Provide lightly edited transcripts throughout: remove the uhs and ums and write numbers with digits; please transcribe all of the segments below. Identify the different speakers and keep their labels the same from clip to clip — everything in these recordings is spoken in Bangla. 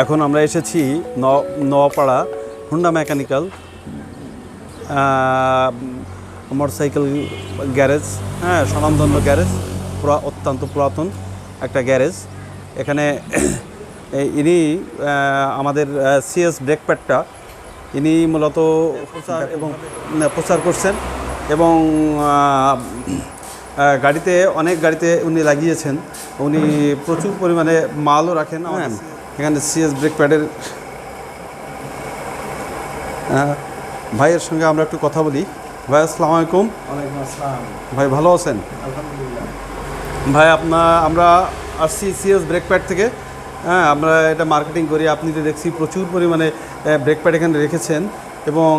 Speaker 1: এখন আমরা এসেছি Nowapara Honda mechanical motorcycle garage, হ্যাঁ, স্বনামধন্য গ্যারেজ, অত্যন্ত পুরাতন একটা গ্যারেজ। এখানে ইনি আমাদের সিএস ব্রেক প্যাডটা ইনি মূলত প্রচার করছেন এবং অনেক গাড়িতে উনি লাগিয়েছেন। উনি প্রচুর পরিমাণে মালও রাখেন। হ্যাঁ, এখানে সিএস ব্রেক প্যাডের ভাইয়ের সঙ্গে আমরা একটু কথা বলি। ভাই, আসসালামু আলাইকুম।
Speaker 2: ওয়ালাইকুম আসসালাম।
Speaker 1: ভাই, ভালো আছেন?
Speaker 2: আলহামদুলিল্লাহ।
Speaker 1: ভাই, আমরা আসছি সিএস ব্রেক প্যাড থেকে। হ্যাঁ, আমরা এটা মার্কেটিং করি। আপনি তো দেখছি প্রচুর পরিমাণে ব্রেক প্যাড এখানে রেখেছেন এবং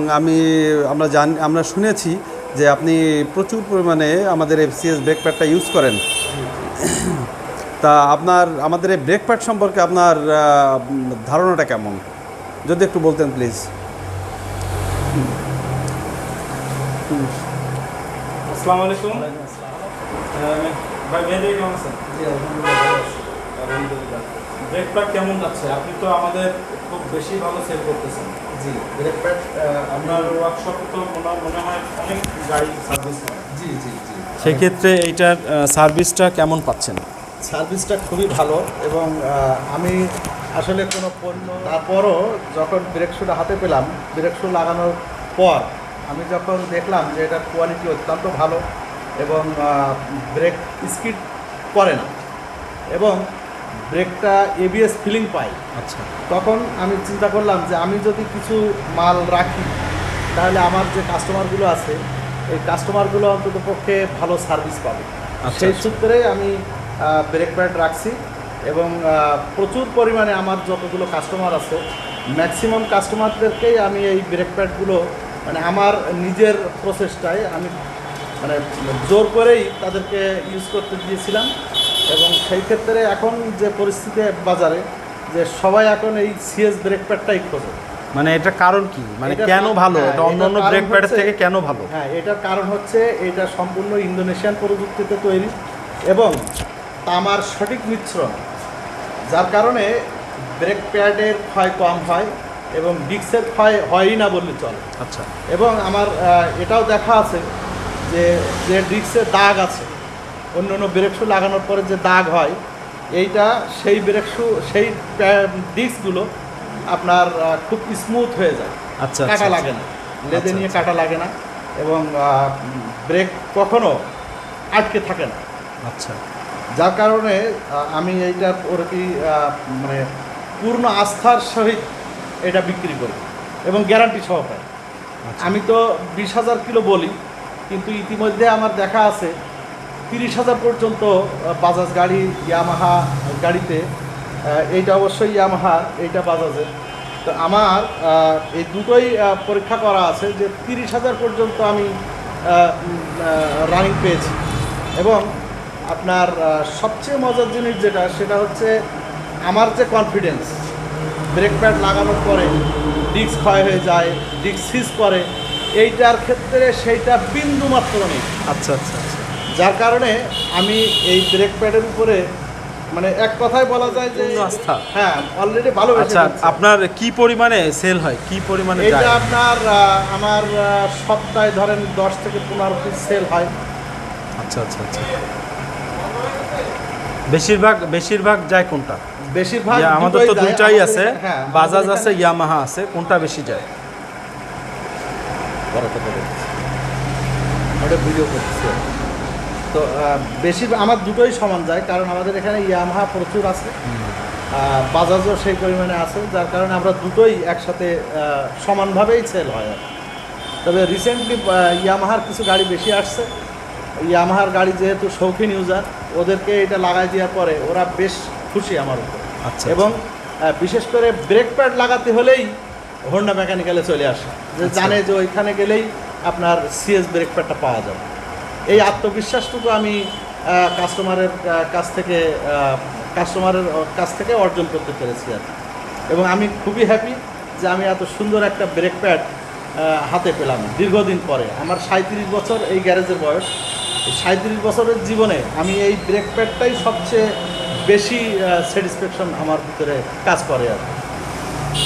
Speaker 1: আমরা শুনেছি যে আপনি প্রচুর পরিমাণে আমাদের এই সিএস ব্রেক প্যাডটা ইউজ করেন। তা আমাদের এই ব্রেক প্যাড সম্পর্কে আপনার ধারণাটা কেমন, যদি একটু বলতেন প্লিজ।
Speaker 3: আসসালামু আলাইকুম। ভাই, মেয়েদের কেমন আছেন?
Speaker 2: জি, আলহামদুলিল্লাহ।
Speaker 3: আলহামদুলিল্লাহ। ব্রেক প্যাড কেমন যাচ্ছে? আপনি তো আমাদের খুব বেশি ভালো সেল করতেছেন।
Speaker 2: জি, ব্রেক প্যাড
Speaker 3: আপনার ওয়ার্কশপে তো মনে হয় অনেক গাড়ি সার্ভিস হয়।
Speaker 2: জি জি জি
Speaker 3: সেক্ষেত্রে এইটার সার্ভিসটা কেমন পাচ্ছেন?
Speaker 2: সার্ভিসটা খুবই ভালো এবং আমি আসলে কোনো পণ্য তারপরও যখন ব্রেক শুটা হাতে পেলাম, ব্রেক শু লাগানোর পর আমি যখন দেখলাম যে এটার কোয়ালিটি অত্যন্ত ভালো এবং ব্রেক স্কিড করে না এবং ব্রেকটা এবিএস ফিলিং পাই।
Speaker 3: আচ্ছা,
Speaker 2: তখন আমি চিন্তা করলাম যে আমি যদি কিছু মাল রাখি তাহলে আমার যে কাস্টমারগুলো আছে এই কাস্টমারগুলো অন্তত পক্ষে ভালো সার্ভিস পাবে। সেই সূত্রে আমি ব্রেক প্যাড রাখছি এবং প্রচুর পরিমাণে আমার যতগুলো কাস্টমার আছে ম্যাক্সিমাম কাস্টমারদেরকেই আমি এই ব্রেক প্যাডগুলো মানে আমার নিজের প্রসেসটায় আমি মানে জোর করেই তাদেরকে ইউজ করতে দিয়েছিলাম এবং সেই ক্ষেত্রে এখন যে পরিস্থিতি বাজারে যে সবাই এখন এই সিএস ব্রেক প্যাডটাই খোঁজে।
Speaker 3: মানে এটার কারণ কি? মানে কেন ভালো? এটা অন্যান্য ব্রেক প্যাডের থেকে কেন ভালো?
Speaker 2: হ্যাঁ, এটার কারণ হচ্ছে এটা সম্পূর্ণ ইন্দোনেশিয়ান প্রযুক্তিতে তৈরি এবং তামার সঠিক মিশ্রণ, যার কারণে ব্রেক প্যাডের ক্ষয় কম হয় এবং ডিস্কের ক্ষয় হয়ই না বললে চলে।
Speaker 3: আচ্ছা,
Speaker 2: এবং আমার এটাও দেখা আছে যে ডিস্কের দাগ আছে, অন্য অন্য ব্রেক শু লাগানোর পরে যে দাগ হয় এইটা সেই ব্রেক শু সেই ডিস্কগুলো আপনার খুব স্মুথ হয়ে যায়।
Speaker 3: আচ্ছা,
Speaker 2: কাটা লাগে না, লেদে নিয়ে কাটা লাগে না এবং ব্রেক কখনো আটকে থাকে না।
Speaker 3: আচ্ছা,
Speaker 2: যার কারণে আমি এইটার ওর কি মানে পূর্ণ আস্থার সহিত এটা বিক্রি করি এবং গ্যারান্টি সহকারে। আমি তো 20,000 কিলো বলি, কিন্তু ইতিমধ্যে আমার দেখা আছে 30,000 পর্যন্ত বাজাজ গাড়ি, ইয়ামাহা গাড়িতে, এইটা অবশ্যই ইয়ামাহা, এইটা বাজাজের। তো আমার এই দুটোই পরীক্ষা করা আছে যে 30,000 পর্যন্ত আমি রানিং পেয়েছি। এবং আপনার সবচেয়ে মজার জিনিস যেটা সেটা হচ্ছে আমার যে কনফিডেন্স, ব্রেক প্যাড লাগানোর পরে ডিস্ক ক্ষয় হয়ে যায়, ডিস্ক সিজ করে, এইটার ক্ষেত্রে সেইটা বিন্দু মাত্র নেই।
Speaker 3: আচ্ছা, আচ্ছা, আচ্ছা।
Speaker 2: যার কারণে আমি এই ব্রেক প্যাডের উপরে মানে এক কথায় বলা যায় যে
Speaker 3: আস্থা।
Speaker 2: হ্যাঁ, অলরেডি ভালো।
Speaker 3: আচ্ছা, আপনার কি পরিমাণে সেল হয়? কি পরিমাণে
Speaker 2: এটা
Speaker 3: যায়?
Speaker 2: আপনার আমার সপ্তাহে ধরেন 10 থেকে 15 পিস সেল হয়।
Speaker 3: আচ্ছা, আচ্ছা, আচ্ছা। বেশিরভাগ যায় কোনটা?
Speaker 2: বেশিরভাগ
Speaker 3: আমাদের তো দুইটাই আছে,
Speaker 2: হ্যাঁ,
Speaker 3: বাজাজ আছে, ইয়ামাহা আছে, কোনটা বেশি যায়?
Speaker 2: ওটা ভিডিও করতেছি। তো বেশি আমার দুটোই সমান যায়, কারণ আমাদের এখানে ইয়ামাহা প্রচুর আছে, বাজাজও সেই পরিমাণে আছে, যার কারণে আমরা দুটোই একসাথে সমানভাবেই সেল হয়। তবে রিসেন্টলি ইয়ামাহার কিছু গাড়ি বেশি আসছে। ইয়ামাহার গাড়ি যেহেতু শৌখিন ইউজার, ওদেরকে এটা লাগাই দেওয়ার পরে ওরা বেশ খুশি আমার উপর।
Speaker 3: আচ্ছা,
Speaker 2: এবং বিশেষ করে ব্রেক প্যাড লাগাতে হলেই হোন্ডা মেকানিক্যালে চলে আসে, যে জানে যে ওইখানে গেলেই আপনার সিএস ব্রেক প্যাডটা পাওয়া যাবে। এই আত্মবিশ্বাসটুকু আমি কাস্টমারের কাছ থেকে অর্জন করতে পেরেছি আর কি। এবং আমি খুবই হ্যাপি যে আমি এত সুন্দর একটা ব্রেক প্যাড হাতে পেলাম দীর্ঘদিন পরে। আমার 37 বছর এই গ্যারেজের বয়স। 37 বছরের জীবনে আমি এই ব্রেক প্যাডটাই সবচেয়ে বেশি স্যাটিসফ্যাকশন আমার ভিতরে কাজ করে আর কি।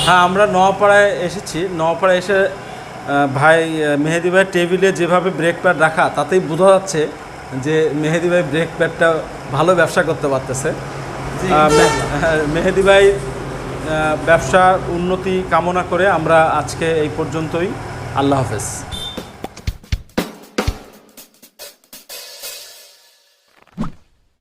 Speaker 3: হ্যাঁ, আমরা নওয়াপাড়ায় এসেছি। নওয়াপাড়ায় এসে ভাই মেহেদি ভাই টেবিলে যেভাবে ব্রেক প্যাড রাখা তাতেই বোঝা যাচ্ছে যে মেহেদি ভাই ব্রেক প্যাডটা ভালো ব্যবসা করতে পারতেছে। মেহেদি ভাই ব্যবসার উন্নতি কামনা করে আমরা আজকে এই পর্যন্তই। আল্লাহ হাফেজ।